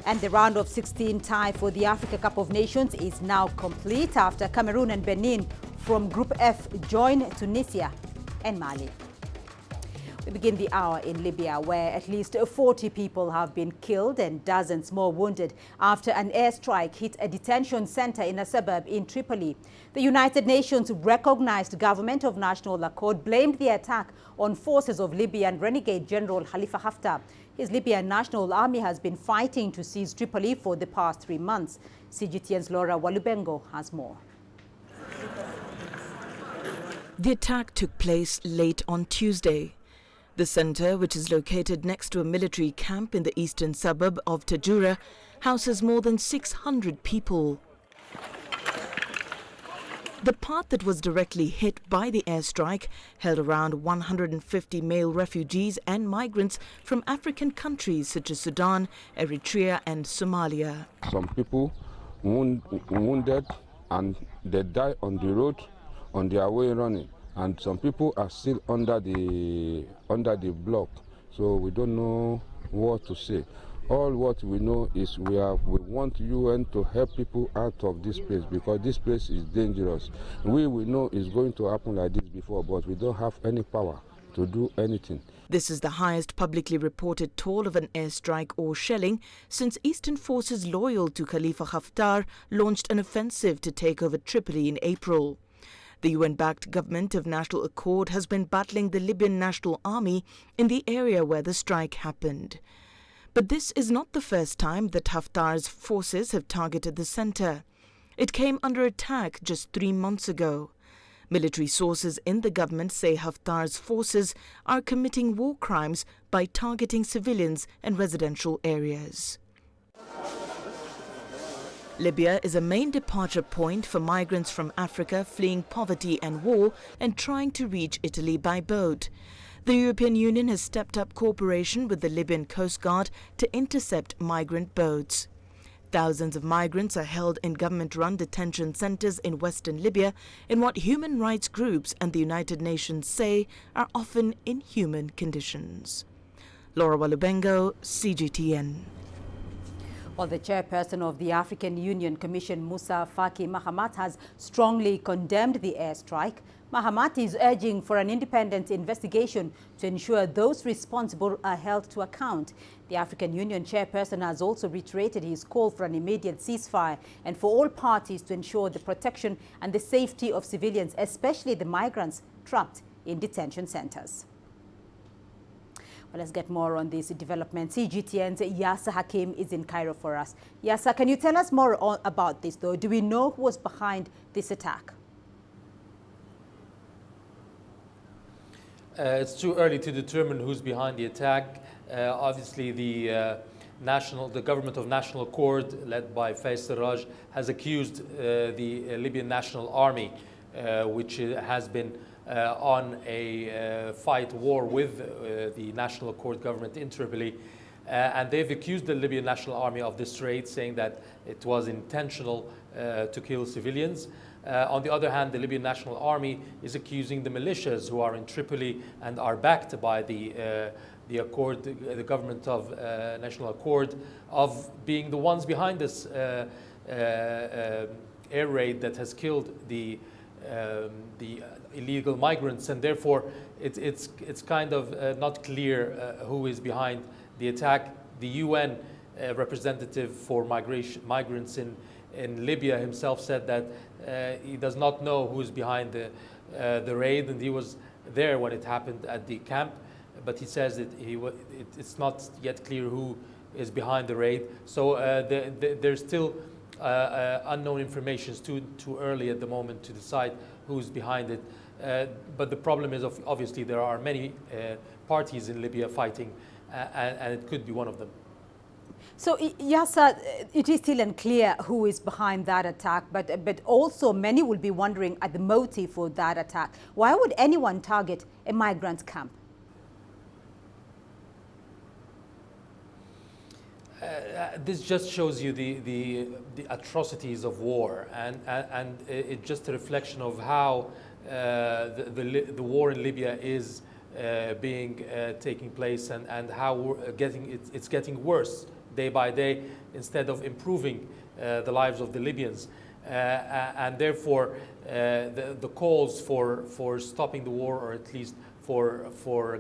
And the round of 16 tie for the Africa Cup of Nations is now complete after Cameroon and Benin from Group F join Tunisia and Mali. We begin the hour in Libya, where at least 40 people have been killed and dozens more wounded after an airstrike hit a detention center in a suburb in Tripoli. The United Nations recognized government of national accord blamed the attack on forces of Libyan renegade General Khalifa Haftar. His Libya National Army has been fighting to seize Tripoli for the past 3 months. CGTN's Laura Walubengo has more. The attack took place late on Tuesday. The center, which is located next to a military camp in the eastern suburb of Tajura, houses more than 600 people. The part that was directly hit by the airstrike held around 150 male refugees and migrants from African countries such as Sudan, Eritrea and Somalia. Some people wounded and they died on the road on their way running. And some people are still under the block, so we don't know what to say. All what we know is we want UN to help people out of this place because this place is dangerous. We know it's going to happen like this before, but we don't have any power to do anything. This is the highest publicly reported toll of an airstrike or shelling since Eastern forces loyal to Khalifa Haftar launched an offensive to take over Tripoli in April. The UN-backed government of national accord has been battling the Libyan National Army in the area where the strike happened. But this is not the first time that Haftar's forces have targeted the center. It came under attack just 3 months ago. Military sources in the government say Haftar's forces are committing war crimes by targeting civilians and residential areas. Libya is a main departure point for migrants from Africa fleeing poverty and war and trying to reach Italy by boat. The European Union has stepped up cooperation with the Libyan Coast Guard to intercept migrant boats. Thousands of migrants are held in government-run detention centers in western Libya in what human rights groups and the United Nations say are often inhuman conditions. Laura Walubengo, CGTN. Well, the chairperson of the African Union Commission, Musa Faki Mahamat, has strongly condemned the airstrike. Mahamat is urging for an independent investigation to ensure those responsible are held to account. The African Union chairperson has also reiterated his call for an immediate ceasefire and for all parties to ensure the protection and the safety of civilians, especially the migrants trapped in detention centers. Well, let's get more on this development. CGTN's Yasser Hakim is in Cairo for us. Yasser, can you tell us more about this, though? Do we know who was behind this attack? It's too early to determine who's behind the attack. Obviously, the government of national accord, led by Fayez Sarraj, has accused the Libyan National Army, which has been on a war with the National Accord government in Tripoli. And they've accused the Libyan National Army of this raid, saying that it was intentional to kill civilians. On the other hand, the Libyan National Army is accusing the militias who are in Tripoli and are backed by the government of National Accord, of being the ones behind this air raid that has killed the illegal migrants, and therefore it's kind of not clear who is behind the attack. The UN representative for migrants in Libya himself said that he does not know who is behind the raid, and he was there when it happened at the camp, but he says that it's not yet clear who is behind the raid. So there's still unknown information. It's too early at the moment to decide who's behind it. But the problem is, obviously, there are many parties in Libya fighting, and it could be one of them. So, Yasser, it is still unclear who is behind that attack, but also many will be wondering at the motive for that attack. Why would anyone target a migrant camp? This just shows you the atrocities of war, and it's just a reflection of how the war in Libya is taking place, and how it's getting worse day by day instead of improving the lives of the Libyans. And therefore, the calls for stopping the war, or at least for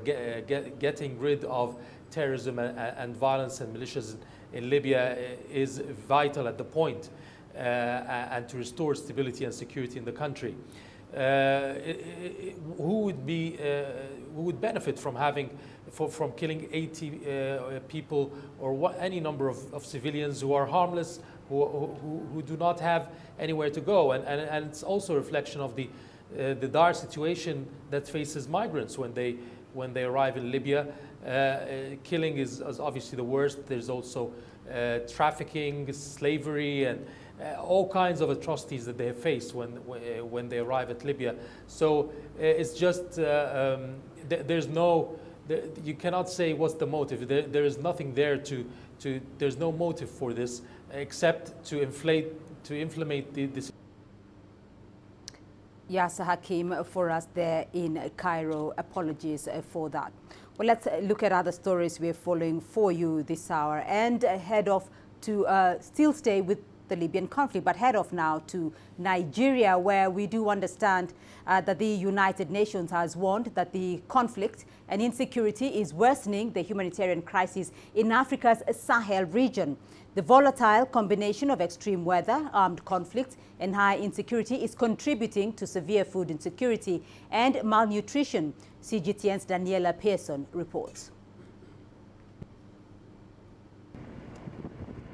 getting rid of terrorism and violence and militias in Libya is vital at the point, and to restore stability and security in the country. Who would benefit from from killing 80 people or any number of civilians who are harmless, who do not have anywhere to go, and it's also a reflection of the dire situation that faces migrants when they arrive in Libya. Killing is obviously the worst. There's also trafficking, slavery, and all kinds of atrocities that they have faced when they arrive at Libya. So it's just there's no. You cannot say what's the motive. There is nothing there there's no motive for this except to inflame this. Yasser Hakim for us there in Cairo. Apologies for that. Well, let's look at other stories we're following for you this hour, and head off to still stay with the Libyan conflict, but head off now to Nigeria, where we do understand that the United Nations has warned that the conflict and insecurity is worsening the humanitarian crisis in Africa's Sahel region. The volatile combination of extreme weather, armed conflict, and high insecurity is contributing to severe food insecurity and malnutrition. CGTN's Daniela Pearson reports.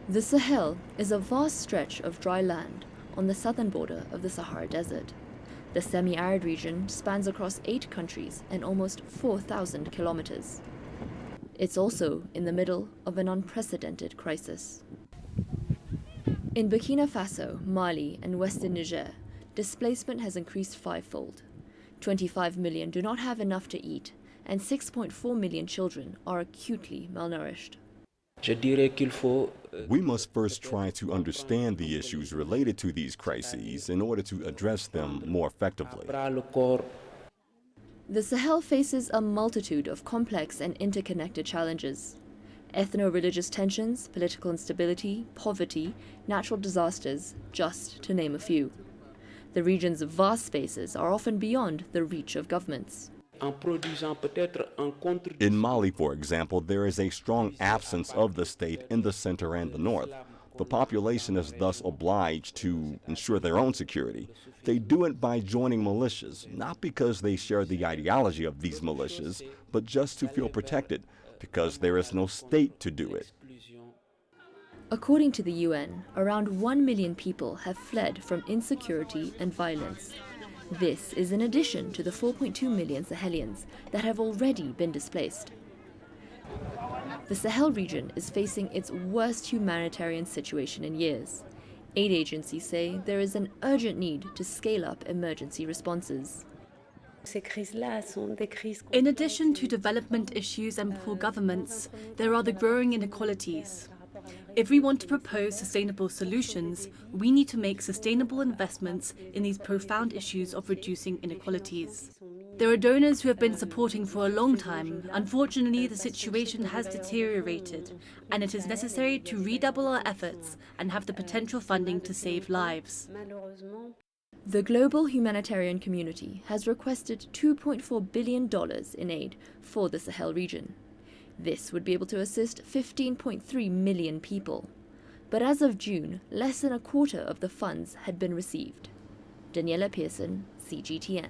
The Sahel is a vast stretch of dry land on the southern border of the Sahara Desert. The semi-arid region spans across 8 countries and almost 4,000 kilometers. It's also in the middle of an unprecedented crisis. In Burkina Faso, Mali, and western Niger, displacement has increased fivefold. 25 million do not have enough to eat, and 6.4 million children are acutely malnourished. We must first try to understand the issues related to these crises in order to address them more effectively. The Sahel faces a multitude of complex and interconnected challenges. Ethno-religious tensions, political instability, poverty, natural disasters, just to name a few. The region's vast spaces are often beyond the reach of governments. In Mali, for example, there is a strong absence of the state in the center and the north. The population is thus obliged to ensure their own security. They do it by joining militias, not because they share the ideology of these militias, but just to feel protected, because there is no state to do it. According to the UN, around 1 million people have fled from insecurity and violence. This is in addition to the 4.2 million Sahelians that have already been displaced. The Sahel region is facing its worst humanitarian situation in years. Aid agencies say there is an urgent need to scale up emergency responses. In addition to development issues and poor governments, there are the growing inequalities. If we want to propose sustainable solutions, we need to make sustainable investments in these profound issues of reducing inequalities. There are donors who have been supporting for a long time. Unfortunately, the situation has deteriorated, and it is necessary to redouble our efforts and have the potential funding to save lives. The global humanitarian community has requested $2.4 billion in aid for the Sahel region. This would be able to assist 15.3 million people. But as of June, less than a quarter of the funds had been received. Daniela Pearson, CGTN.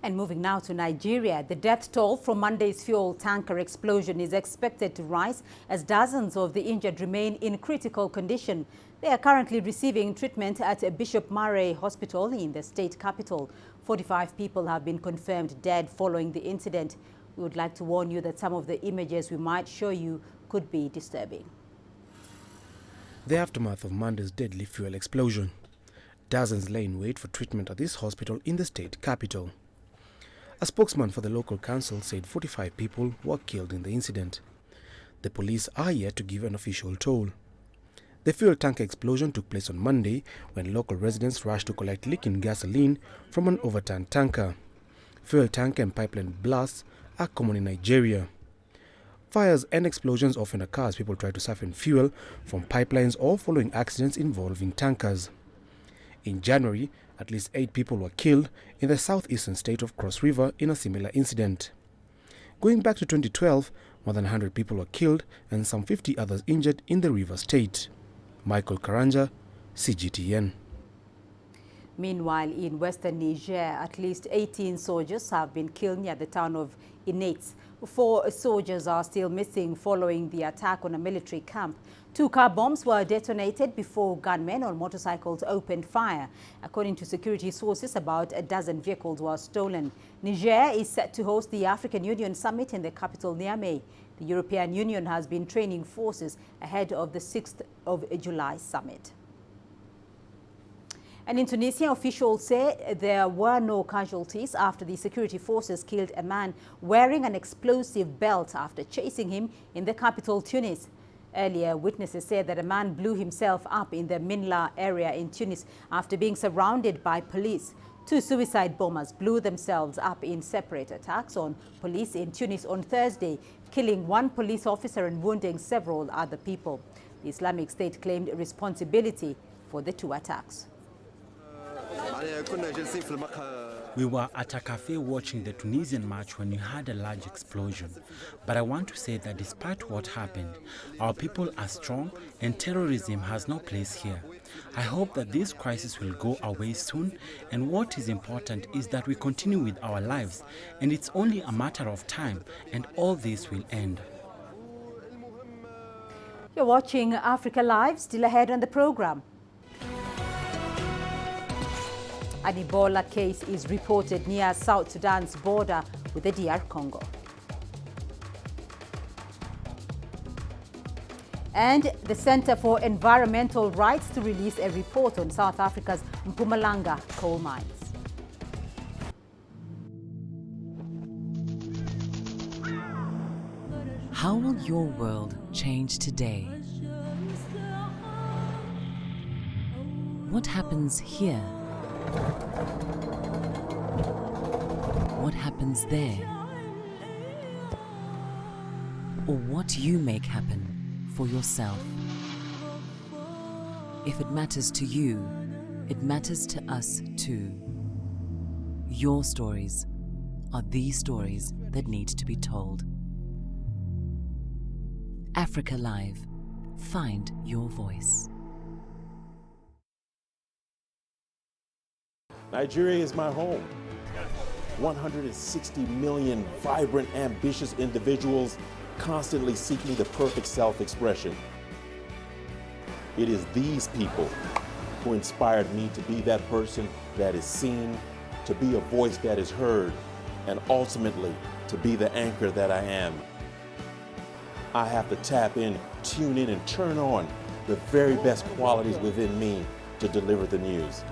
And moving now to Nigeria, the death toll from Monday's fuel tanker explosion is expected to rise as dozens of the injured remain in critical condition. They are currently receiving treatment at Bishop Murray Hospital in the state capital. 45 people have been confirmed dead following the incident. We would like to warn you that some of the images we might show you could be disturbing. The aftermath of Monday's deadly fuel explosion. Dozens lay in wait for treatment at this hospital in the state capital. A spokesman for the local council said 45 people were killed in the incident. The police are yet to give an official toll. The fuel tanker explosion took place on Monday when local residents rushed to collect leaking gasoline from an overturned tanker. Fuel tanker and pipeline blasts are common in Nigeria. Fires and explosions often occur as people try to siphon fuel from pipelines or following accidents involving tankers. In January, at least 8 people were killed in the southeastern state of Cross River in a similar incident. Going back to 2012, more than 100 people were killed and some 50 others injured in the River State. Michael Karanja, CGTN. Meanwhile, in western Niger, at least 18 soldiers have been killed near the town of Inates. 4 soldiers are still missing following the attack on a military camp. 2 car bombs were detonated before gunmen on motorcycles opened fire. According to security sources, about a dozen vehicles were stolen. Niger is set to host the African Union summit in the capital Niamey. The European Union has been training forces ahead of the 6th of July summit. And in Tunisia, officials say there were no casualties after the security forces killed a man wearing an explosive belt after chasing him in the capital, Tunis. Earlier, witnesses said that a man blew himself up in the Minla area in Tunis after being surrounded by police. 2 suicide bombers blew themselves up in separate attacks on police in Tunis on Thursday, killing 1 police officer and wounding several other people. The Islamic State claimed responsibility for the 2 attacks. We were at a cafe watching the Tunisian match when we had a large explosion. But I want to say that despite what happened, our people are strong and terrorism has no place here. I hope that this crisis will go away soon, and what is important is that we continue with our lives, and it's only a matter of time, and all this will end. You're watching Africa Live, still ahead on the program. An Ebola case is reported near South Sudan's border with the DR Congo. And the Center for Environmental Rights to release a report on South Africa's Mpumalanga coal mines. How will your world change today? What happens here? What happens there? Or what you make happen for yourself. If it matters to you, it matters to us too. Your stories are the stories that need to be told. Africa Live. Find your voice. Nigeria is my home. 160 million vibrant, ambitious individuals constantly seeking the perfect self-expression. It is these people who inspired me to be that person that is seen, to be a voice that is heard, and ultimately to be the anchor that I am. I have to tap in, tune in, and turn on the very best qualities within me to deliver the news.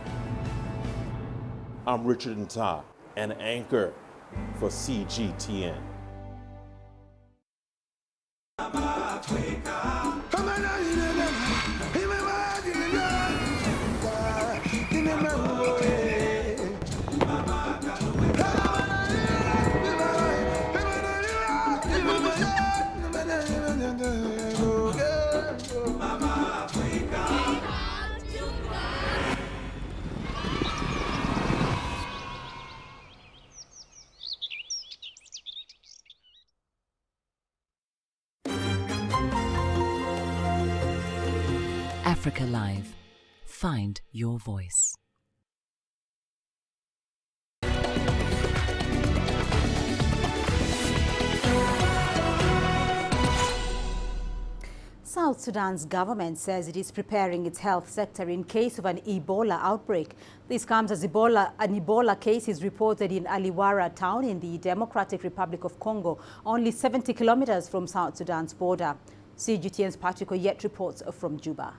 I'm Richard Nta, an anchor for CGTN. Africa Live. Find your voice. South Sudan's government says it is preparing its health sector in case of an Ebola outbreak. This comes as an Ebola case is reported in Aliwara town in the Democratic Republic of Congo, only 70 kilometers from South Sudan's border. CGTN's Patrick Oyet reports from Juba.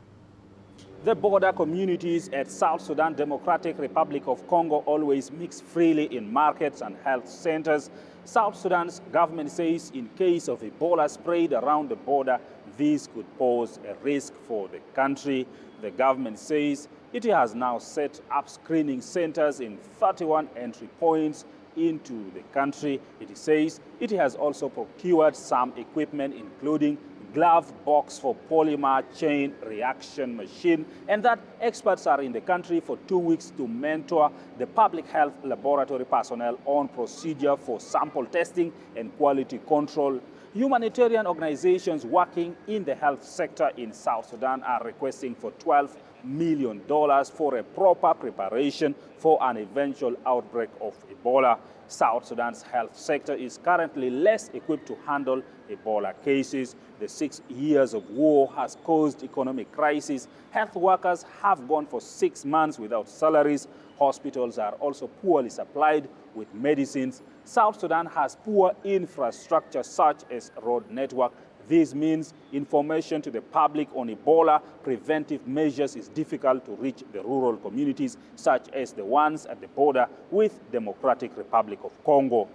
The border communities at South Sudan Democratic Republic of Congo always mix freely in markets and health centers. South Sudan's government says in case of Ebola spread around the border, this could pose a risk for the country. The government says it has now set up screening centers in 31 entry points into the country. It says it has also procured some equipment, including glove box for polymer chain reaction machine, and that experts are in the country for 2 weeks to mentor the public health laboratory personnel on procedure for sample testing and quality control. Humanitarian organizations working in the health sector in South Sudan are requesting for $12 million for a proper preparation for an eventual outbreak of Ebola. South Sudan's health sector is currently less equipped to handle Ebola cases. The 6 years of war has caused economic crisis. Health workers have gone for 6 months without salaries. Hospitals are also poorly supplied with medicines. South Sudan has poor infrastructure such as road network. This means information to the public on Ebola preventive measures is difficult to reach the rural communities, such as the ones at the border with Democratic Republic of Congo.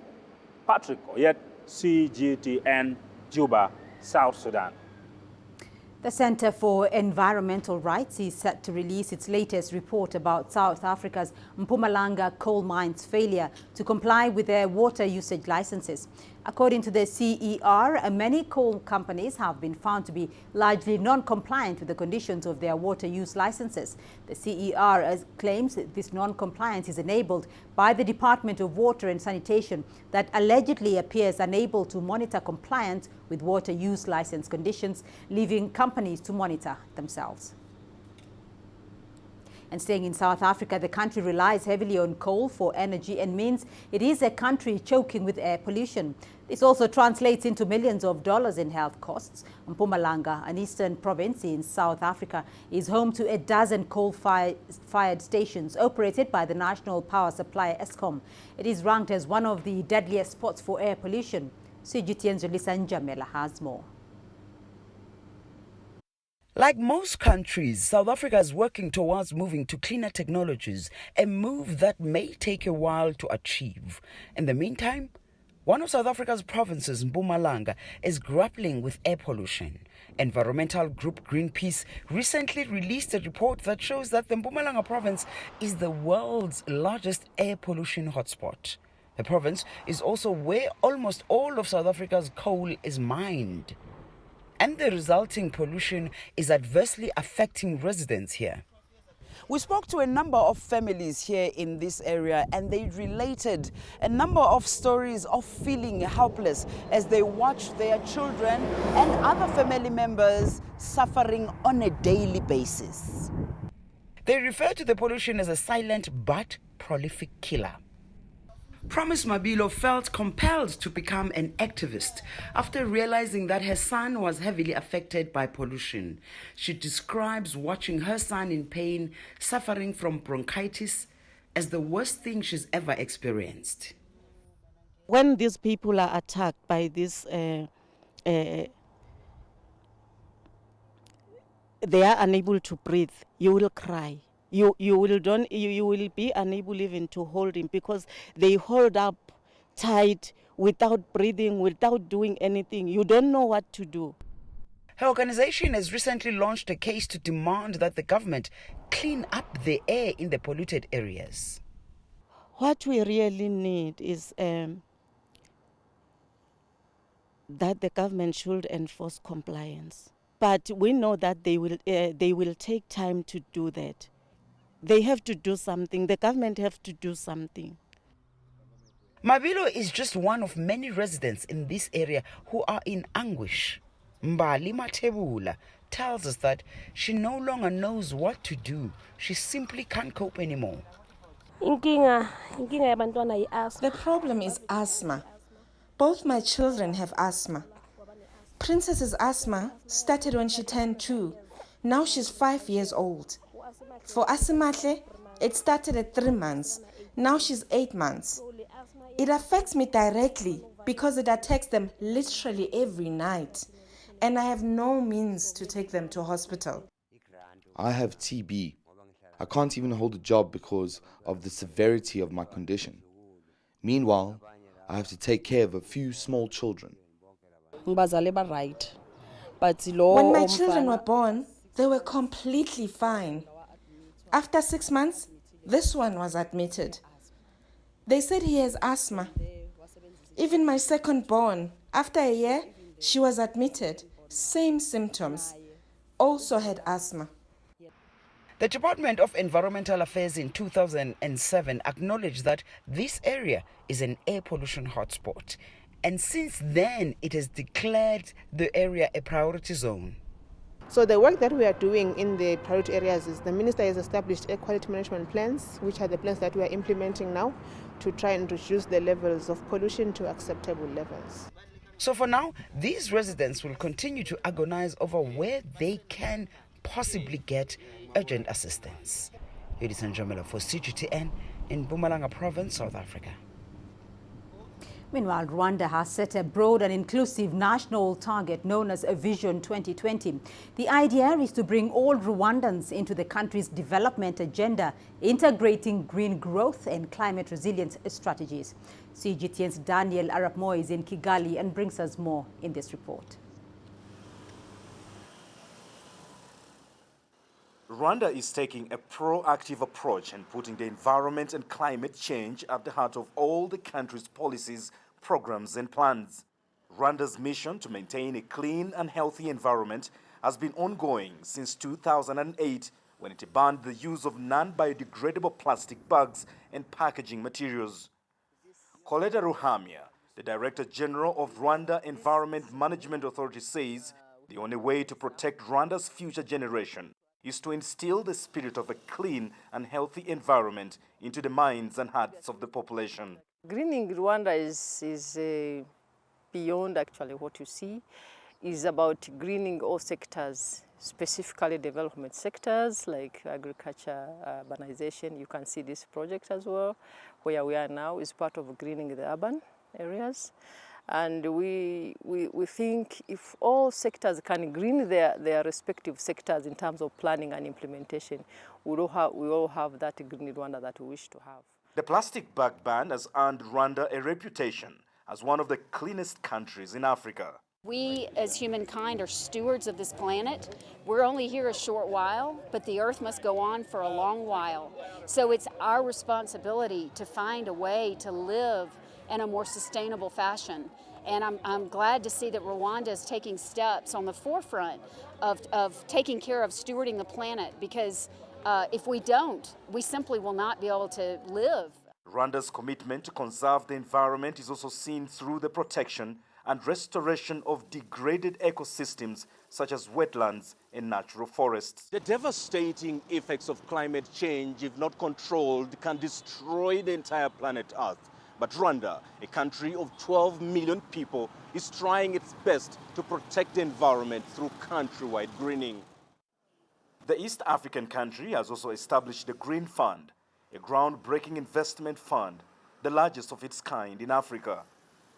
Patrick Oyet, CGTN, Juba, South Sudan. The Center for Environmental Rights is set to release its latest report about South Africa's Mpumalanga coal mine's failure to comply with their water usage licenses. According to the CER, many coal companies have been found to be largely non-compliant with the conditions of their water use licenses. The CER claims that this non-compliance is enabled by the Department of Water and Sanitation that allegedly appears unable to monitor compliance with water use license conditions, leaving companies to monitor themselves. And staying in South Africa, the country relies heavily on coal for energy and means it is a country choking with air pollution. This also translates into millions of dollars in health costs. Mpumalanga, an eastern province in South Africa, is home to a dozen coal-fired stations operated by the national power supply AFCON. It is ranked as one of the deadliest spots for air pollution. CGTN's Lisa Njamela has more. Like most countries, South Africa is working towards moving to cleaner technologies, a move that may take a while to achieve. In the meantime, one of South Africa's provinces, Mpumalanga, is grappling with air pollution. Environmental group Greenpeace recently released a report that shows that the Mpumalanga province is the world's largest air pollution hotspot. The province is also where almost all of South Africa's coal is mined. And the resulting pollution is adversely affecting residents here. We spoke to a number of families here in this area, and they related a number of stories of feeling helpless as they watch their children and other family members suffering on a daily basis. They refer to the pollution as a silent but prolific killer. Promise Mabilo felt compelled to become an activist after realizing that her son was heavily affected by pollution. She describes watching her son in pain, suffering from bronchitis, as the worst thing she's ever experienced. When these people are attacked by this, they are unable to breathe, you will cry. You will be unable even to hold him because they hold up tight without breathing, without doing anything. You don't know what to do. Her organization has recently launched a case to demand that the government clean up the air in the polluted areas. What we really need is that the government should enforce compliance. But we know that they will take time to do that. They have to do something. The government have to do something. Mabilo is just one of many residents in this area who are in anguish. Mbali Matebula tells us that she no longer knows what to do. She simply can't cope anymore. The problem is asthma. Both my children have asthma. Princess's asthma started when she turned 2. Now she's 5 years old. For Asimahle, it started at 3 months. Now she's 8 months. It affects me directly because it attacks them literally every night. And I have no means to take them to hospital. I have TB. I can't even hold a job because of the severity of my condition. Meanwhile, I have to take care of a few small children. When my children were born, they were completely fine. After 6 months, this one was admitted. They said he has asthma. Even my second born, after a year, she was admitted. Same symptoms. Also had asthma. The Department of Environmental Affairs in 2007 acknowledged that this area is an air pollution hotspot. And since then, it has declared the area a priority zone. So the work that we are doing in the priority areas is the Minister has established air quality management plans, which are the plans that we are implementing now to try and reduce the levels of pollution to acceptable levels. So for now, these residents will continue to agonize over where they can possibly get urgent assistance. Ladies and gentlemen, for CGTN in Mpumalanga Province, South Africa. Meanwhile, Rwanda has set a broad and inclusive national target known as Vision 2020. The idea is to bring all Rwandans into the country's development agenda, integrating green growth and climate resilience strategies. CGTN's Daniel Arap Moy is in Kigali and brings us more in this report. Rwanda is taking a proactive approach and putting the environment and climate change at the heart of all the country's policies, programs and plans. Rwanda's mission to maintain a clean and healthy environment has been ongoing since 2008, when it banned the use of non-biodegradable plastic bags and packaging materials. Coletta Ruhamia, the Director General of Rwanda Environment Management Authority, says the only way to protect Rwanda's future generation is to instill the spirit of a clean and healthy environment into the minds and hearts of the population. Greening Rwanda is beyond actually what you see. It's about greening all sectors, specifically development sectors like agriculture, urbanization. You can see this project as well. Where we are now is part of greening the urban areas. And we think if all sectors can green their respective sectors in terms of planning and implementation, we all have that green Rwanda that we wish to have. The plastic bag ban has earned Rwanda a reputation as one of the cleanest countries in Africa. We as humankind are stewards of this planet. We're only here a short while, but the earth must go on for a long while. So it's our responsibility to find a way to live in a more sustainable fashion. And I'm glad to see that Rwanda is taking steps on the forefront of taking care of stewarding the planet, because if we don't, we simply will not be able to live. Rwanda's commitment to conserve the environment is also seen through the protection and restoration of degraded ecosystems such as wetlands and natural forests. The devastating effects of climate change, if not controlled, can destroy the entire planet Earth. But Rwanda, a country of 12 million people, is trying its best to protect the environment through countrywide greening. The East African country has also established the Green Fund, a groundbreaking investment fund, the largest of its kind in Africa.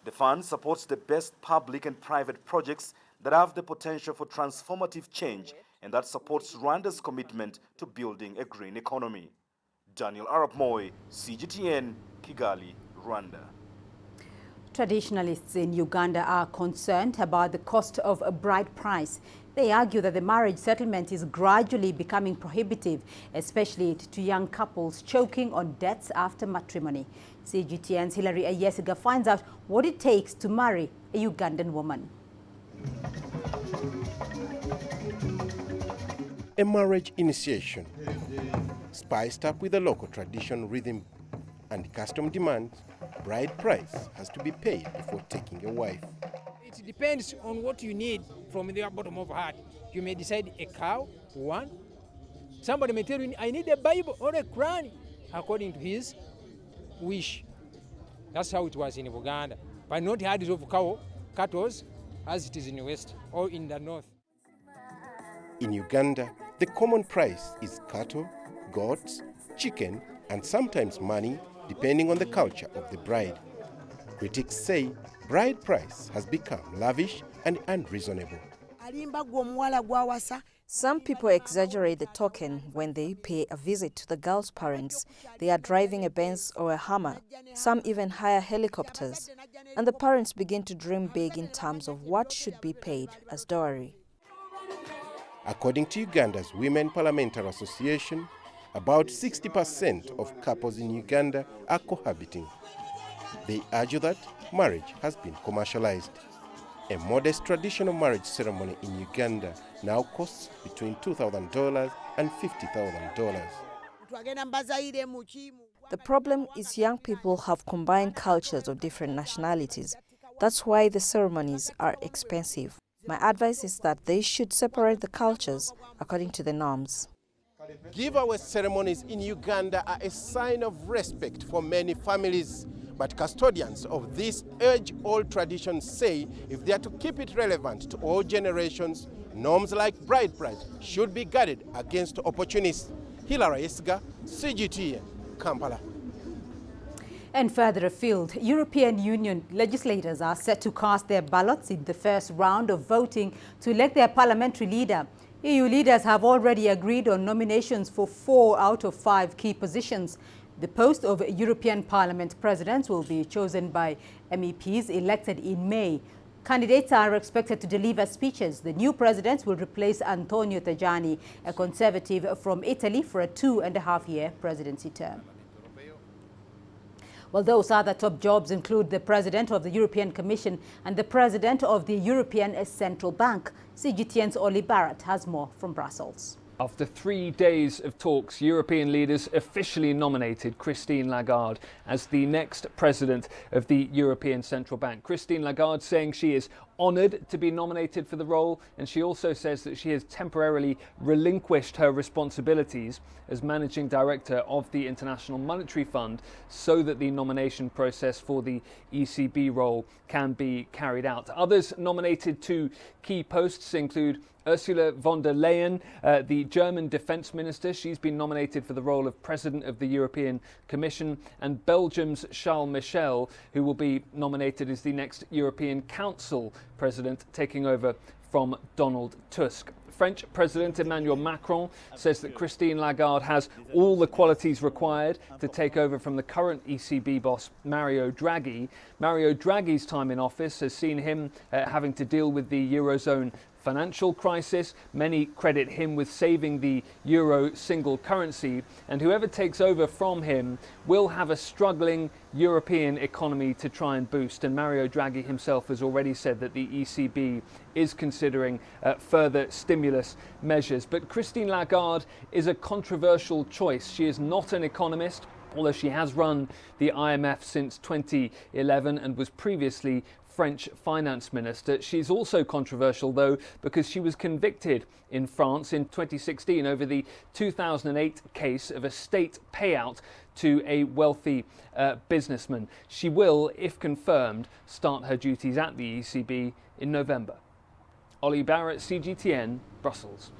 The fund supports the best public and private projects that have the potential for transformative change and that supports Rwanda's commitment to building a green economy. Daniel Arap Moy, CGTN, Kigali, Rwanda. Traditionalists in Uganda are concerned about the cost of a bride price. They argue that the marriage settlement is gradually becoming prohibitive, especially to young couples choking on debts after matrimony. CGTN's Hilary Ayesiga finds out what it takes to marry a Ugandan woman. A marriage initiation, spiced up with a local tradition, rhythm, and custom demands. Bride price has to be paid before taking a wife. It depends on what you need from the bottom of heart. You may decide a cow, one. Somebody may tell you, I need a Bible or a Quran, according to his wish. That's how it was in Uganda, but not herds of cattle as it is in the West or in the North. In Uganda, the common price is cattle, goats, chicken, and sometimes money, depending on the culture of the bride. Critics say bride price has become lavish and unreasonable. Some people exaggerate the token when they pay a visit to the girl's parents. They are driving a Benz or a Hummer. Some even hire helicopters. And the parents begin to dream big in terms of what should be paid as dowry. According to Uganda's Women Parliamentary Association, About 60% of couples in Uganda are cohabiting. They argue that marriage has been commercialized. A modest traditional marriage ceremony in Uganda now costs between $2,000 and $50,000. The problem is young people have combined cultures of different nationalities. That's why the ceremonies are expensive. My advice is that they should separate the cultures according to the norms. Giveaway ceremonies in Uganda are a sign of respect for many families. But custodians of this age-old tradition say if they are to keep it relevant to all generations, norms like bride price should be guarded against opportunists. Hilary Esga, CGTN, Kampala. And further afield, European Union legislators are set to cast their ballots in the first round of voting to elect their parliamentary leader. EU leaders have already agreed on nominations for 4 out of 5 key positions. The post of European Parliament President will be chosen by MEPs elected in May. Candidates are expected to deliver speeches. The new president will replace Antonio Tajani, a conservative from Italy, for a 2.5-year presidency term. Well, those other top jobs include the President of the European Commission and the President of the European Central Bank. CGTN's Oli Barrett has more from Brussels. After 3 days of talks, European leaders officially nominated Christine Lagarde as the next president of the European Central Bank. Christine Lagarde saying she is honoured to be nominated for the role, and she also says that she has temporarily relinquished her responsibilities as managing director of the International Monetary Fund so that the nomination process for the ECB role can be carried out. Others nominated to key posts include Ursula von der Leyen, the German defence minister. She's been nominated for the role of president of the European Commission, and Belgium's Charles Michel, who will be nominated as the next European Council president, taking over from Donald Tusk. French President Emmanuel Macron says that Christine Lagarde has all the qualities required to take over from the current ECB boss, Mario Draghi. Mario Draghi's time in office has seen him having to deal with the Eurozone financial crisis. Many credit him with saving the euro single currency, and whoever takes over from him will have a struggling European economy to try and boost. And Mario Draghi himself has already said that the ECB is considering further stimulus measures. But Christine Lagarde is a controversial choice. She is not an economist, although she has run the IMF since 2011 and was previously French finance minister. She's also controversial, though, because she was convicted in France in 2016 over the 2008 case of a state payout to a wealthy businessman. She will, if confirmed, start her duties at the ECB in November. Oli Barrett, CGTN, Brussels.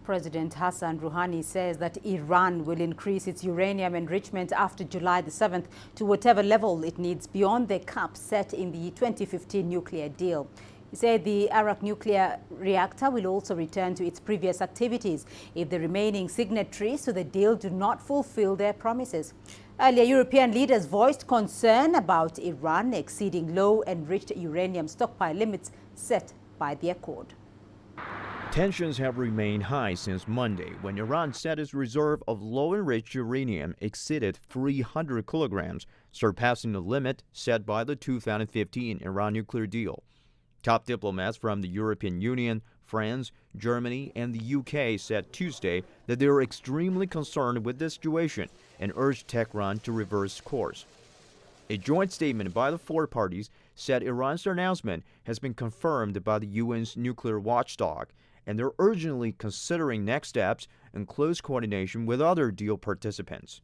President Hassan Rouhani says that Iran will increase its uranium enrichment after July the 7th to whatever level it needs beyond the cap set in the 2015 nuclear deal. He said the Arak nuclear reactor will also return to its previous activities if the remaining signatories to the deal do not fulfill their promises. Earlier, European leaders voiced concern about Iran exceeding low-enriched uranium stockpile limits set by the accord. Tensions have remained high since Monday when Iran said its reserve of low-enriched uranium exceeded 300 kilograms, surpassing the limit set by the 2015 Iran nuclear deal. Top diplomats from the European Union, France, Germany, and the UK said Tuesday that they are extremely concerned with the situation and urged Tehran to reverse course. A joint statement by the 4 parties said Iran's announcement has been confirmed by the UN's nuclear watchdog, and they're urgently considering next steps in close coordination with other deal participants.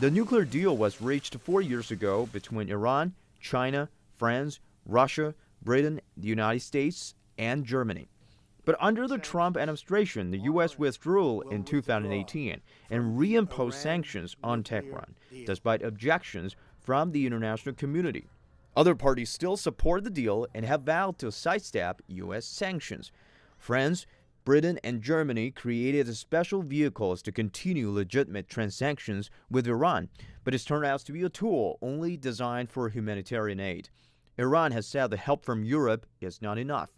The nuclear deal was reached 4 years ago between Iran, China, France, Russia, Britain, the United States, and Germany. But under the Trump administration, the U.S. withdrew in 2018 and reimposed sanctions on Tehran, despite objections from the international community. Other parties still support the deal and have vowed to sidestep U.S. sanctions. France, Britain, and Germany created special vehicles to continue legitimate transactions with Iran, but it's turned out to be a tool only designed for humanitarian aid. Iran has said the help from Europe is not enough.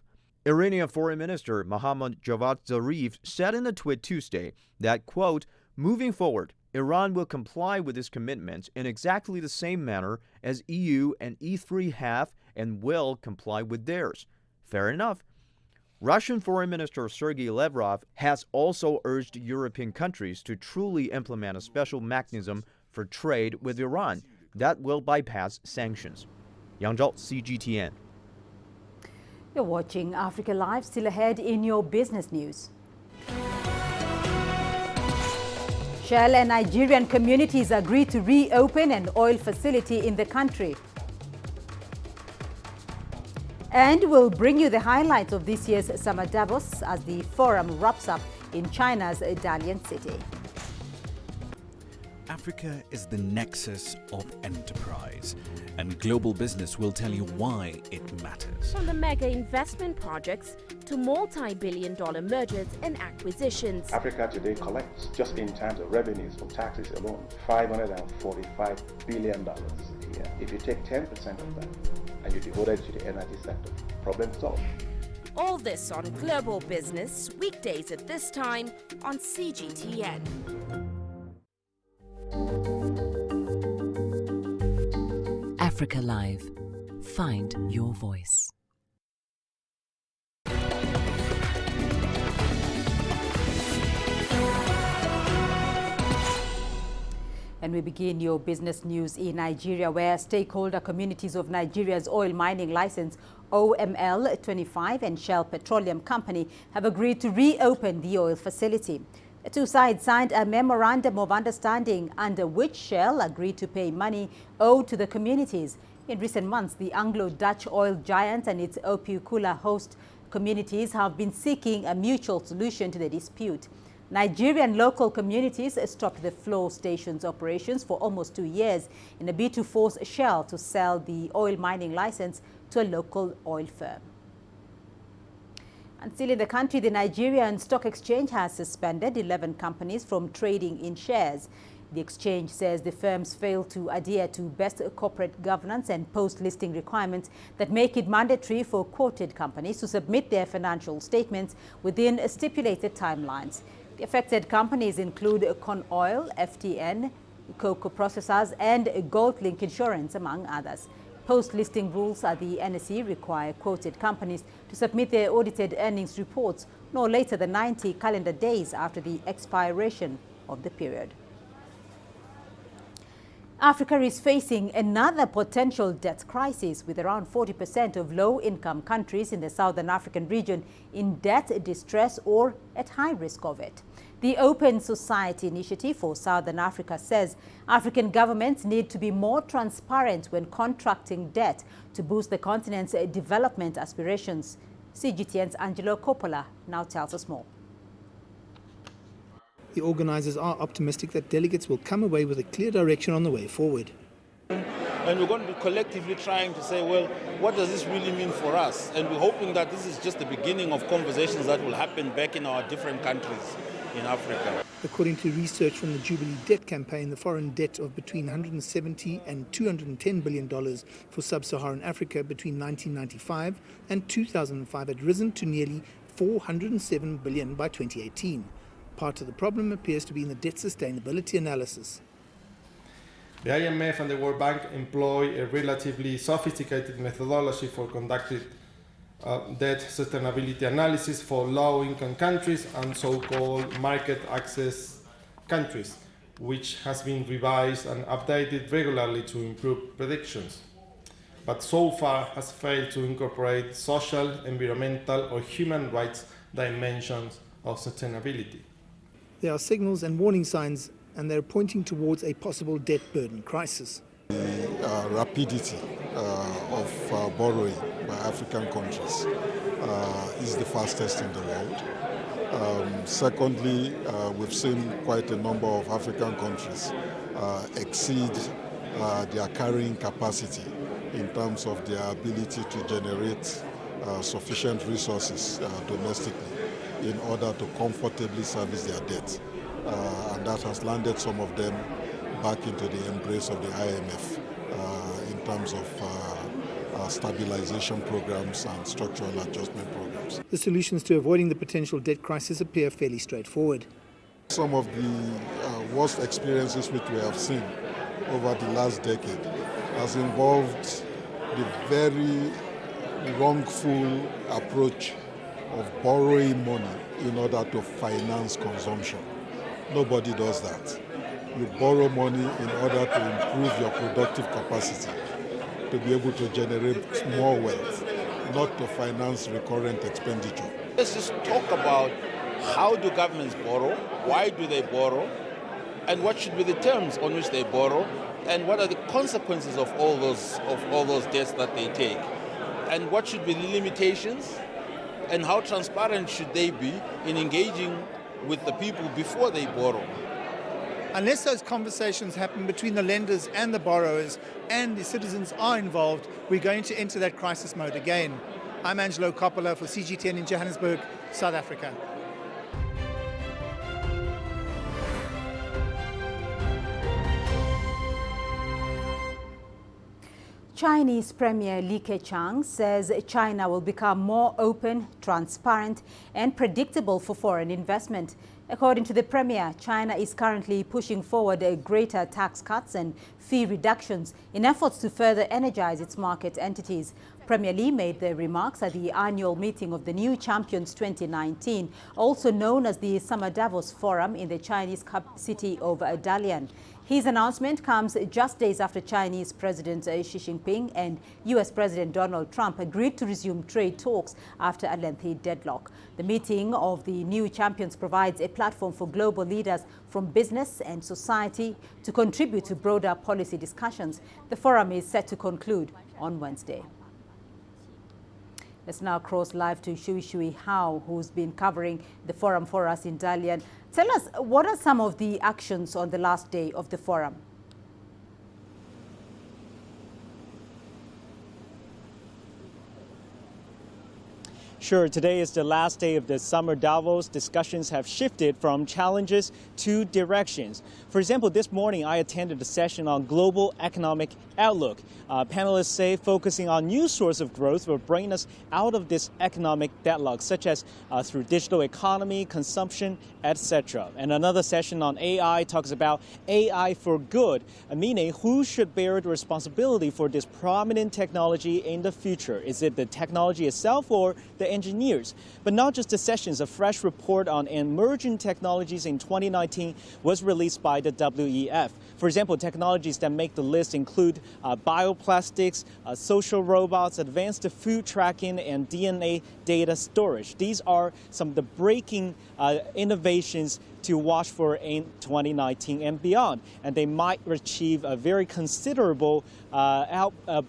Iranian Foreign Minister Mohammad Javad Zarif said in a tweet Tuesday that, quote, Moving forward, Iran will comply with its commitments in exactly the same manner as EU and E3 have and will comply with theirs. Fair enough. Russian Foreign Minister Sergei Lavrov has also urged European countries to truly implement a special mechanism for trade with Iran that will bypass sanctions. Yang Zhao, CGTN. You're watching Africa Live, still ahead in your business news. Shell and Nigerian communities agree to reopen an oil facility in the country. And we'll bring you the highlights of this year's Summer Davos as the forum wraps up in China's Dalian city. Africa is the nexus of enterprise, and global business will tell you why it matters. From the mega investment projects to multi-billion-dollar mergers and acquisitions. Africa today collects, just in terms of revenues from taxes alone, $545 billion a year. If you take 10% of that and you devote it to the energy sector, problem solved. All this on Global Business, weekdays at this time on CGTN. Africa Live. Find your voice. And we begin your business news in Nigeria, where stakeholder communities of Nigeria's oil mining license OML 25 and Shell Petroleum Company have agreed to reopen the oil facility. The two sides signed a memorandum of understanding under which Shell agreed to pay money owed to the communities. In recent months, the Anglo-Dutch oil giant and its Opiukula host communities have been seeking a mutual solution to the dispute. Nigerian local communities stopped the flow station's operations for almost 2 years in a bid to force Shell to sell the oil mining license to a local oil firm. And still in the country, the Nigerian Stock Exchange has suspended 11 companies from trading in shares. The exchange says the firms failed to adhere to best corporate governance and post-listing requirements that make it mandatory for quoted companies to submit their financial statements within stipulated timelines. The affected companies include Con Oil, FTN, Cocoa Processors and GoldLink Insurance, among others. Post-listing rules at the NSE require quoted companies to submit their audited earnings reports no later than 90 calendar days after the expiration of the period. Africa is facing another potential debt crisis, with around 40% of low-income countries in the Southern African region in debt distress or at high risk of it. The Open Society Initiative for Southern Africa says African governments need to be more transparent when contracting debt to boost the continent's development aspirations. CGTN's Angelo Coppola now tells us more. The organisers are optimistic that delegates will come away with a clear direction on the way forward. And we're going to be collectively trying to say, well, what does this really mean for us? And we're hoping that this is just the beginning of conversations that will happen back in our different countries in Africa. According to research from the Jubilee Debt Campaign, the foreign debt of between $170 and $210 billion for sub-Saharan Africa between 1995 and 2005 had risen to nearly $407 billion by 2018. Part of the problem appears to be in the debt sustainability analysis. The IMF and the World Bank employ a relatively sophisticated methodology for conducting debt sustainability analysis for low-income countries and so-called market access countries, which has been revised and updated regularly to improve predictions, but so far has failed to incorporate social, environmental or human rights dimensions of sustainability. There are signals and warning signs, and they're pointing towards a possible debt burden crisis. The rapidity of borrowing by African countries is the fastest in the world. Secondly, we've seen quite a number of African countries exceed their carrying capacity in terms of their ability to generate sufficient resources domestically in order to comfortably service their debt. And that has landed some of them back into the embrace of the IMF in terms of stabilization programs and structural adjustment programs. The solutions to avoiding the potential debt crisis appear fairly straightforward. Some of the worst experiences which we have seen over the last decade has involved the very wrongful approach of borrowing money in order to finance consumption. Nobody does that. You borrow money in order to improve your productive capacity, to be able to generate more wealth, not to finance recurrent expenditure. Let's just talk about how do governments borrow, why do they borrow, and what should be the terms on which they borrow, and what are the consequences of all those debts that they take, and what should be the limitations, and how transparent should they be in engaging with the people before they borrow. Unless those conversations happen between the lenders and the borrowers and the citizens are involved, we're going to enter that crisis mode again. I'm Angelo Coppola for CGTN in Johannesburg, South Africa. Chinese Premier Li Keqiang says China will become more open, transparent and predictable for foreign investment. According to the Premier, China is currently pushing forward greater tax cuts and fee reductions in efforts to further energize its market entities. Premier Li made the remarks at the annual meeting of the New Champions 2019, also known as the Summer Davos Forum in the Chinese city of Dalian. His announcement comes just days after Chinese President Xi Jinping and U.S. President Donald Trump agreed to resume trade talks after a lengthy deadlock. The meeting of the New Champions provides a platform for global leaders from business and society to contribute to broader policy discussions. The forum is set to conclude on Wednesday. Let's now cross live to Shui Hao, who's been covering the forum for us in Dalian. Tell us, what are some of the actions on the last day of the forum? Sure, today is the last day of the Summer Davos. Discussions have shifted from challenges to directions. For example, this morning I attended a session on global economic outlook. Panelists say focusing on new sources of growth will bring us out of this economic deadlock, such as through digital economy, consumption, etc. And another session on AI talks about AI for good, meaning who should bear the responsibility for this prominent technology in the future? Is it the technology itself or the engineers? But not just the sessions. A fresh report on emerging technologies in 2019 was released by the WEF. For example, technologies that make the list include bioplastics, social robots, advanced food tracking, and DNA data storage. These are some of the breaking innovations to watch for in 2019 and beyond. And they might achieve a very considerable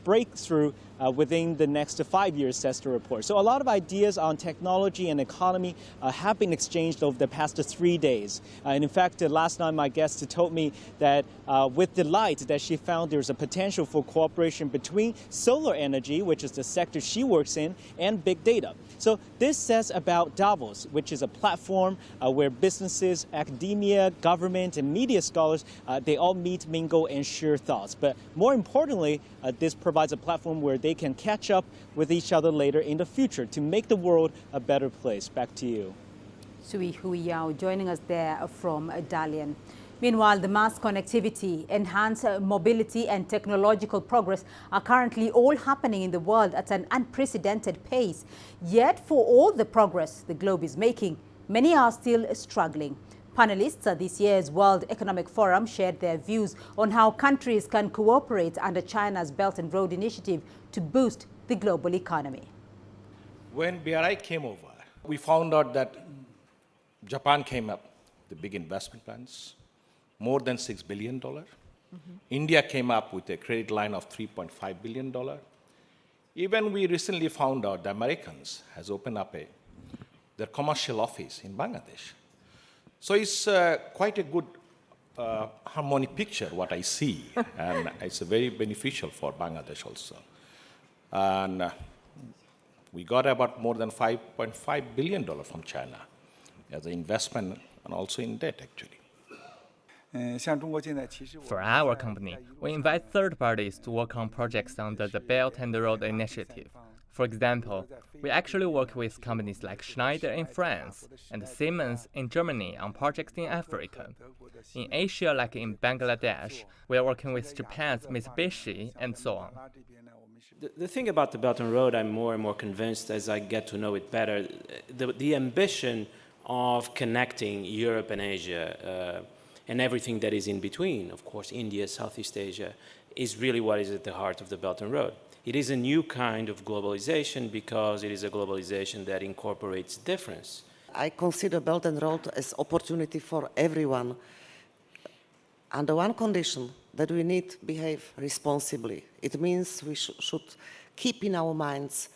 breakthrough within the next 5 years, says the report. So a lot of ideas on technology and economy have been exchanged over the past 3 days. And in fact, last night my guest told me that with delight that she found there's a potential for cooperation between solar energy, which is the sector she works in, and big data. So this says about Davos, which is a platform where businesses, academia, government, and media scholars, they all meet, mingle, and share thoughts. But more importantly, this provides a platform where they can catch up with each other later in the future to make the world a better place. Back to you. Sui Hui Yao joining us there from Dalian. Meanwhile, the mass connectivity, enhanced mobility and technological progress are currently all happening in the world at an unprecedented pace. Yet, for all the progress the globe is making, many are still struggling. Panelists at this year's World Economic Forum shared their views on how countries can cooperate under China's Belt and Road Initiative to boost the global economy. When BRI came over, we found out that Japan came up with big investment plans, more than $6 billion. India came up with a credit line of $3.5 billion. Even we recently found out the Americans has opened up their commercial office in Bangladesh. So it's quite a good harmonic picture, what I see, and it's very beneficial for Bangladesh also. And we got about more than $5.5 billion from China as an investment and also in debt, actually. For our company, we invite third parties to work on projects under the Belt and Road Initiative. For example, we actually work with companies like Schneider in France and Siemens in Germany on projects in Africa. In Asia, like in Bangladesh, we are working with Japan's Mitsubishi and so on. The thing about the Belt and Road, I'm more and more convinced as I get to know it better, the ambition of connecting Europe and Asia and everything that is in between, of course, India, Southeast Asia, is really what is at the heart of the Belt and Road. It is a new kind of globalization because it is a globalization that incorporates difference. I consider Belt and Road as opportunity for everyone, under one condition, that we need to behave responsibly. It means we should keep in our minds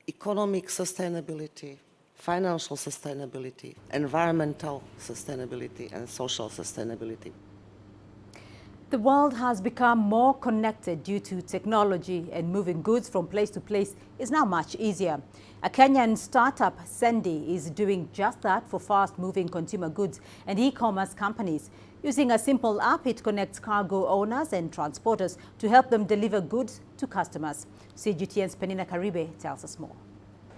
economic sustainability, financial sustainability, environmental sustainability, and social sustainability. The world has become more connected due to technology, and moving goods from place to place is now much easier. A Kenyan startup, Sendi, is doing just that for fast-moving consumer goods and e-commerce companies. Using a simple app, it connects cargo owners and transporters to help them deliver goods to customers. CGTN's Penina Karibe tells us more.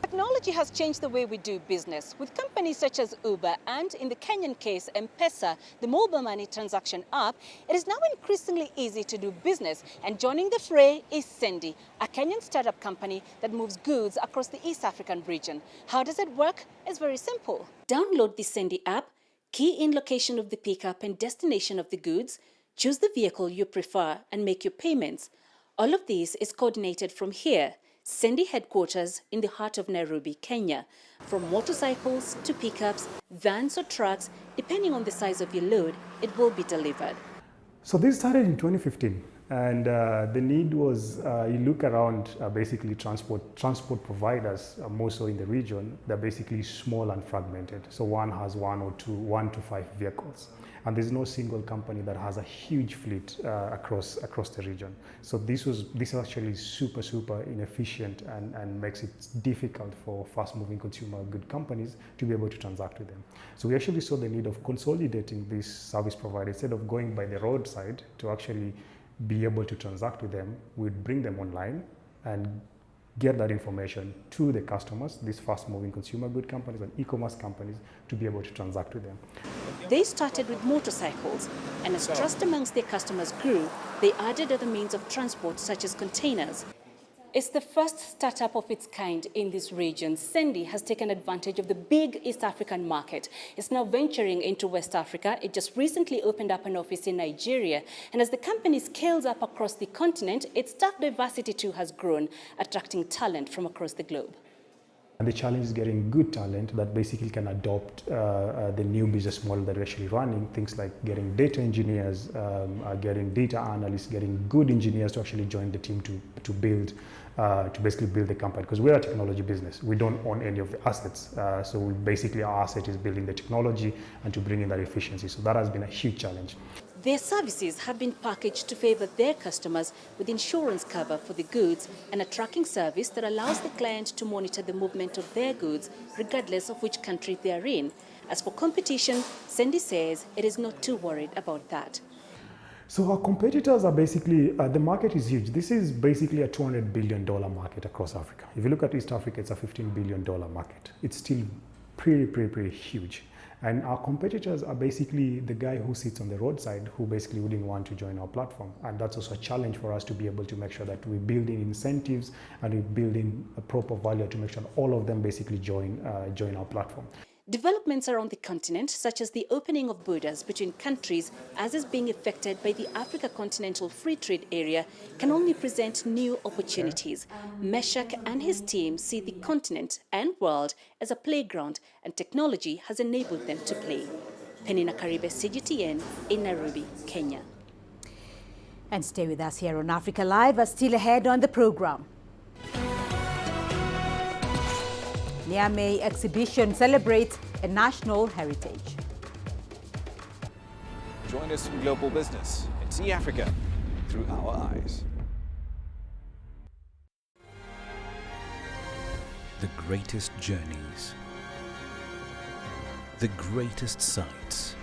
Technology has changed the way we do business, with companies such as Uber and, in the Kenyan case, M-Pesa, the mobile money transaction app. It is now increasingly easy to do business, and joining the fray is Sendi, a Kenyan startup company that moves goods across the East African region. How does it work? It's very simple. Download the Sendi app, key in location of the pickup and destination of the goods, choose the vehicle you prefer and make your payments. All of this is coordinated from here, Sendi headquarters in the heart of Nairobi, Kenya. From motorcycles to pickups, vans or trucks, depending on the size of your load, it will be delivered. So this started in 2015, and the need was, you look around basically transport providers, more so in the region, they're basically small and fragmented. So one has 1 to 5 vehicles. And there's no single company that has a huge fleet across the region. So this is actually super inefficient and makes it difficult for fast-moving consumer good companies to be able to transact with them. So we actually saw the need of consolidating this service provider. Instead of going by the roadside to actually be able to transact with them, we'd bring them online and get that information to the customers, these fast-moving consumer good companies and e-commerce companies, to be able to transact with them. They started with motorcycles, and as trust amongst their customers grew, they added other means of transport such as containers. It's the first startup of its kind in this region. Sendi has taken advantage of the big East African market. It's now venturing into West Africa. It just recently opened up an office in Nigeria. And as the company scales up across the continent, its staff diversity too has grown, attracting talent from across the globe. And the challenge is getting good talent that basically can adopt the new business model that we're actually running, things like getting data engineers, getting data analysts, getting good engineers to actually join the team to basically build the company. Because we're a technology business. We don't own any of the assets. So basically our asset is building the technology and to bring in that efficiency. So that has been a huge challenge. Their services have been packaged to favor their customers with insurance cover for the goods and a tracking service that allows the client to monitor the movement of their goods regardless of which country they are in. As for competition, Sendi says it is not too worried about that. So our competitors are basically, the market is huge. This is basically a $200 billion market across Africa. If you look at East Africa, it's a $15 billion market. It's still pretty huge. And our competitors are basically the guy who sits on the roadside who basically wouldn't want to join our platform. And that's also a challenge for us to be able to make sure that we build in incentives and we build in a proper value to make sure all of them basically join our platform. Developments around the continent, such as the opening of borders between countries as is being effected by the Africa Continental Free Trade Area, can only present new opportunities. Meshach and his team see the continent and world as a playground, and technology has enabled them to play. Penina Karibe, CGTN, in Nairobi, Kenya. And stay with us here on Africa Live. Still ahead on the program. Niamey exhibition celebrates a national heritage. Join us from Global Business and see Africa through our eyes. The greatest journeys, the greatest sights,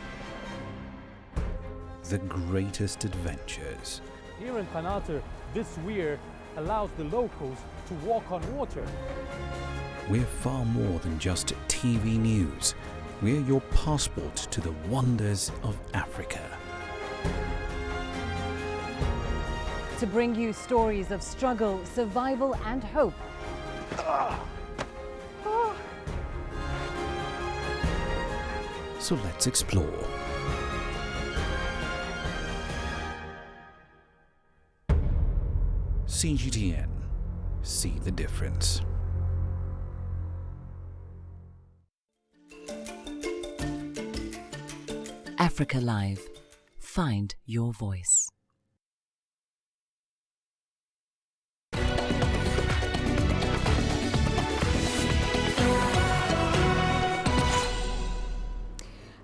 the greatest adventures. Here in Qanater, this weir allows the locals to walk on water. We're far more than just TV news. We're your passport to the wonders of Africa. To bring you stories of struggle, survival and hope. So let's explore. CGTN. See the difference. Africa Live. Find your voice.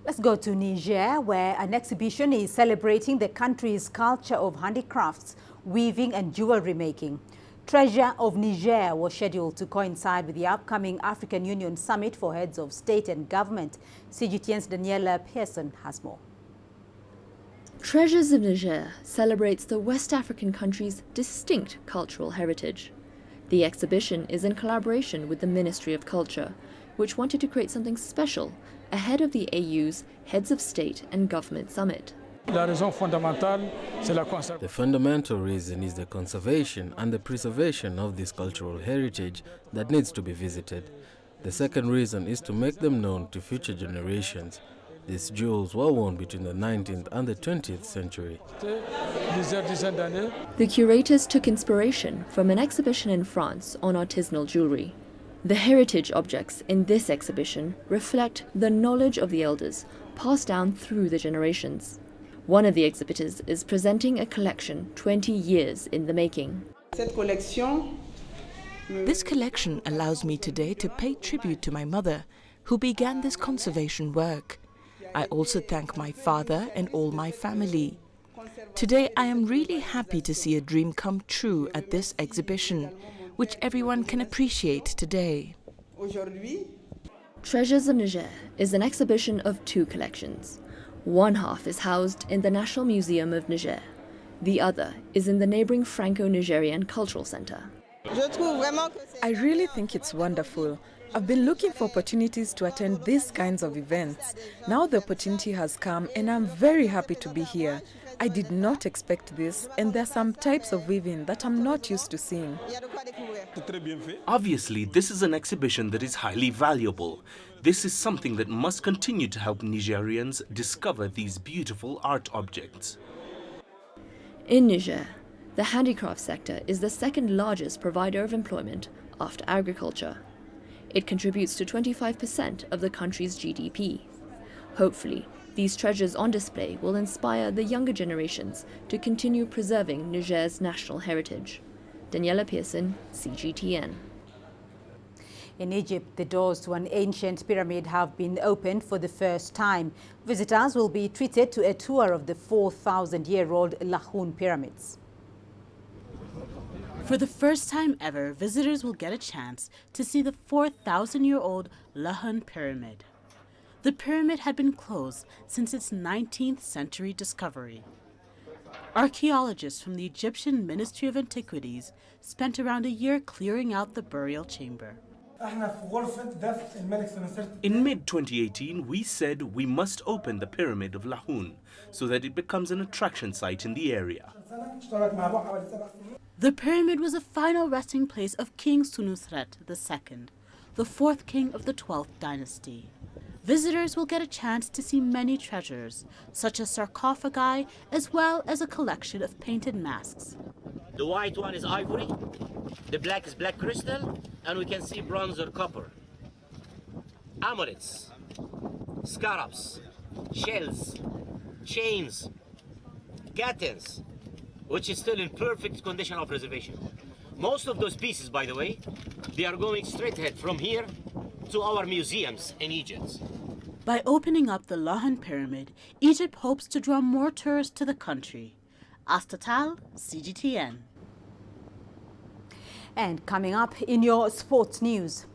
Let's go to Niger, where an exhibition is celebrating the country's culture of handicrafts, weaving and jewelry making. Treasure of Niger was scheduled to coincide with the upcoming African Union Summit for heads of state and government. CGTN's Daniela Pearson has more. Treasures of Niger celebrates the West African country's distinct cultural heritage. The exhibition is in collaboration with the Ministry of Culture, which wanted to create something special ahead of the AU's Heads of State and Government Summit. The fundamental reason is the conservation and the preservation of this cultural heritage that needs to be visited. The second reason is to make them known to future generations. These jewels were worn between the 19th and the 20th century. The curators took inspiration from an exhibition in France on artisanal jewelry. The heritage objects in this exhibition reflect the knowledge of the elders passed down through the generations. One of the exhibitors is presenting a collection 20 years in the making. This collection allows me today to pay tribute to my mother, who began this conservation work. I also thank my father and all my family. Today I am really happy to see a dream come true at this exhibition, which everyone can appreciate today. Treasures of Niger is an exhibition of two collections. One half is housed in the National Museum of Niger. The other is in the neighboring Franco-Nigerian Cultural Center. I really think it's wonderful. I've been looking for opportunities to attend these kinds of events. Now the opportunity has come and I'm very happy to be here. I did not expect this, and there are some types of weaving that I'm not used to seeing. Obviously, this is an exhibition that is highly valuable. This is something that must continue to help Nigerians discover these beautiful art objects. In Niger, the handicraft sector is the second largest provider of employment after agriculture. It contributes to 25% of the country's GDP. Hopefully, these treasures on display will inspire the younger generations to continue preserving Niger's national heritage. Daniela Pearson, CGTN. In Egypt, the doors to an ancient pyramid have been opened for the first time. Visitors will be treated to a tour of the 4,000-year-old Lahoun pyramids. For the first time ever, visitors will get a chance to see the 4,000-year-old Lahoun pyramid. The pyramid had been closed since its 19th century discovery. Archaeologists from the Egyptian Ministry of Antiquities spent around a year clearing out the burial chamber. In mid-2018, we said we must open the Pyramid of Lahoun so that it becomes an attraction site in the area. The pyramid was a final resting place of King Senusret II, the fourth king of the 12th dynasty. Visitors will get a chance to see many treasures, such as sarcophagi, as well as a collection of painted masks. The white one is ivory, the black is black crystal, and we can see bronze or copper. Amulets, scarabs, shells, chains, catons, which is still in perfect condition of preservation. Most of those pieces, by the way, they are going straight ahead from here to our museums in Egypt. By opening up the Lahoun pyramid, Egypt hopes to draw more tourists to the country. Astatal, CGTN. And coming up in your sports news,